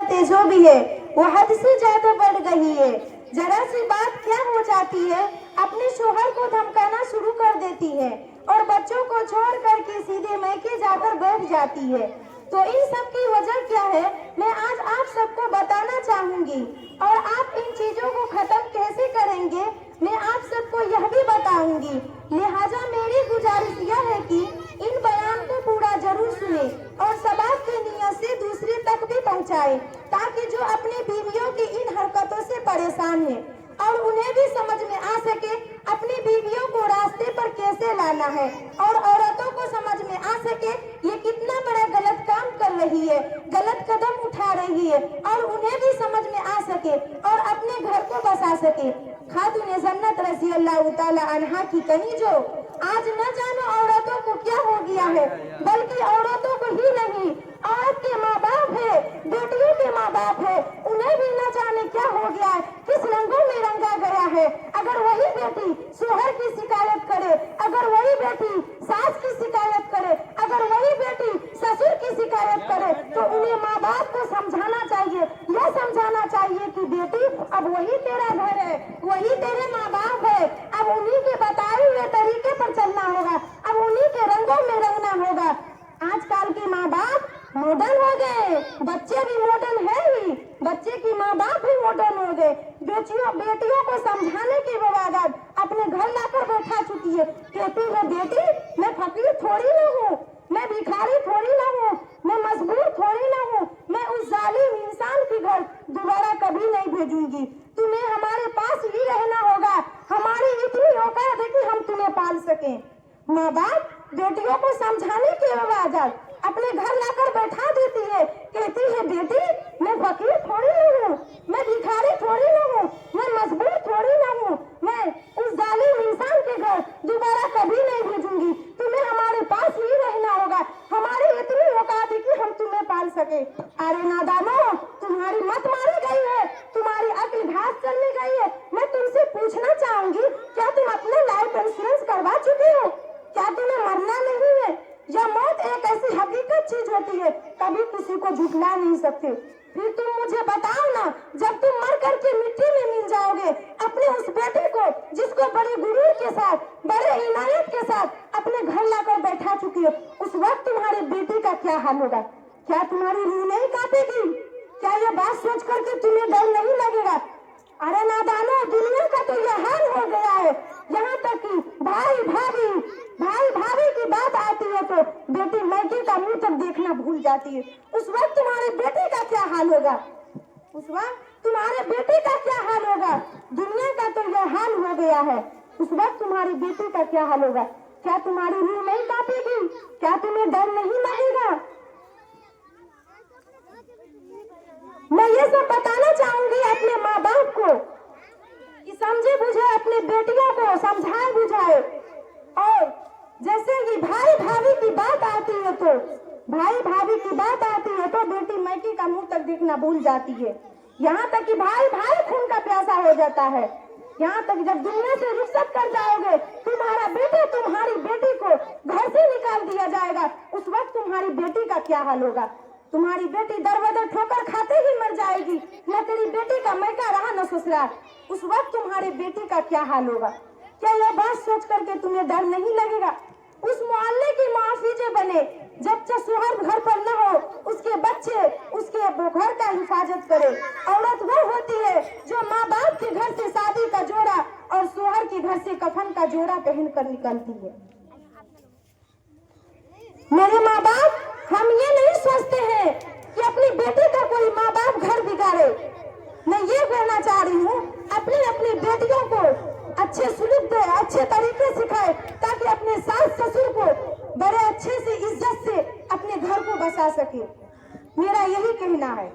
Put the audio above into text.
जो भी है वो हद से ज्यादा बढ़ गई है। जरा सी बात क्या हो जाती है, अपने शोहर को धमकाना शुरू कर देती है और बच्चों को छोड़ करके सीधे मैके जाकर बैठ जाती है। तो इन सब की वजह क्या है, मैं आज आप सबको बताना चाहूंगी और आप इन चीजों को खत्म कैसे करेंगे मैं आप सबको यह भी बताऊंगी। लिहाजा मेरी गुजारिश यह है कि इन बयान को पूरा जरूर सुने और सबाब की नीयत से दूसरे तक भी पहुंचाए, ताकि जो अपनी बीवियों की इन हरकतों से परेशान है और उन्हें भी समझ में आ सके अपनी बीवियों को रास्ते पर कैसे लाना है और औरतों को समझ में आ सके ये कितना बड़ा गलत काम कर रही है, गलत कदम उठा रही है और उन्हें भी समझ में आ सके और अपने घर को बसा सके। खातून जन्नत रज़ी अल्लाह ताला अन्हा की कहीं जो आज न जानो औरतों को क्या हो गया है, बल्कि औरतों को ही नहीं, औरत के माँ बाप है, बेटियों के माँ बाप है, उन्हें भी न जाने क्या हो गया है, किस रंगों में रंगा गया है। अगर वही बेटी शोहर की शिकायत करे, अगर वही बेटी सास की शिकायत करे, अगर वही बेटी ससुर की शिकायत करे, तो उन्हें माँ बाप को समझाना चाहिए, यह समझाना चाहिए कि बेटी अब वही तेरा घर है, वही तेरे माँ बाप है, अब उन्हीं के बताए हुए तरीके पर चलना होगा, अब उन्हीं के रंगों में रंगना होगा। आजकल के माँ बाप मॉडर्न हो गए, बच्चे भी मॉडर्न है ही, बच्चे की माँ बाप भी मॉडर्न हो गए। बेटियों को समझाने के बजाय अपने घर लाकर बैठा चुकी है, कहती है बेटी मैं फकीर थोड़ी ना हूँ, मैं भिखारी थोड़ी ना हूँ, मैं मजबूर थोड़ी ना हूँ, मैं उस जालिम इंसान के घर दोबारा कभी नहीं भेजूंगी, तुम्हें हमारे पास ही रहना होगा, हमारी इतनी औकात है कि हम तुम्हें पाल सकें। माँ बाप बेटियों को समझाने के बजाय अपने घर लाकर बैठा देती है, कहती है बेटी मैं फकीर थोड़ी ना हूँ, मैं भिखारी थोड़ी ना हूँ, मैं मजबूर थोड़ी ना हूँ, मैं उस जालिम इंसान के घर दोबारा कभी नहीं भेजूंगी, तुम्हें हमारे पास ही रहना होगा, हमारी इतनी औकात है कि हम तुम्हें पाल सके। अरे नादानो, तुम्हारी मत मारी गई है, तुम्हारी अक्ल घास चलने गई है। मैं तुमसे पूछना चाहूंगी, क्या तुम अपने लाइफ इंश्योरेंस करवा चुके हो? क्या तुम्हें मरना नहीं है? या मौत एक ऐसी हकीकत चीज होती है, कभी किसी को झुठला नहीं सकते। फिर तुम मुझे बताओ ना, जब तुम मर करके मिट्टी में मिल जाओगे, अपने उस बेटे को जिसको बड़े गुरूर के साथ, बड़े इनायत के साथ अपने घर लाकर बैठा चुकी हो, उस वक्त तुम्हारे बेटे का क्या हाल होगा? क्या तुम्हारी रूह नहीं कांपेगी? क्या ये बात सोच करके तुम्हें डर नहीं लगेगा? अरे नादानो, दुनिया का तो यह हाल हो गया है, यहाँ तक कि भाई भाभी की बात आती है तो बेटी मैके का मुंह तक देखना भूल जाती है। उस वक्त तुम्हारे बेटे का क्या हाल होगा? उस वक्त तुम्हारे बेटे का क्या हाल होगा? दुनिया का तो यह हाल हो गया है, उस वक्त तुम्हारी बेटी का क्या हाल होगा? क्या तुम्हारी रूह नहीं कांपेगी? क्या तुम्हें डर नहीं लगेगा? मैं ये सब बताना चाहूंगी अपने माँ बाप को कि समझे बुझे अपने बेटियों को समझाए बुझाए। और जैसे कि भाई भाभी की बात आती है तो बेटी मैके का मुंह तक देखना भूल जाती है। यहाँ तक कि भाई खून का प्यासा हो जाता है। यहाँ तक जब दुनिया से रुखसत कर जाओगे, तुम्हारा बेटा तुम्हारी बेटी को घर से निकाल दिया जाएगा, उस वक्त तुम्हारी बेटी का क्या हाल होगा? तुम्हारी बेटी दर बदर ठोकर खाते ही मर जाएगी, न तेरी बेटी का मैका रहा न ससुराल, उस वक्त तुम्हारे बेटी का क्या हाल होगा? क्या यह बात सोच करके तुम्हें डर नहीं लगेगा? उस मोहल्ले की मुआफिजे बने, जब तक शोहर घर पर न हो, उसके बच्चे उसके घर का हिफाजत करे। औरत वो होती है जो माँ बाप के घर से शादी का जोड़ा और शोहर के घर से कफन का जोड़ा पहन कर निकलती है। मेरे माँ बाप, हम ये नहीं सोचते हैं कि अपनी बेटी का कोई माँ बाप घर बिगाड़े। मैं ये कहना चाह रही हूँ, अपनी बेटियों को अच्छे सुलूक दे, अच्छे तरीके सिखाए, ताकि अपने सास ससुर को बड़े अच्छे से इज्जत से अपने घर को बसा सके। मेरा यही कहना है।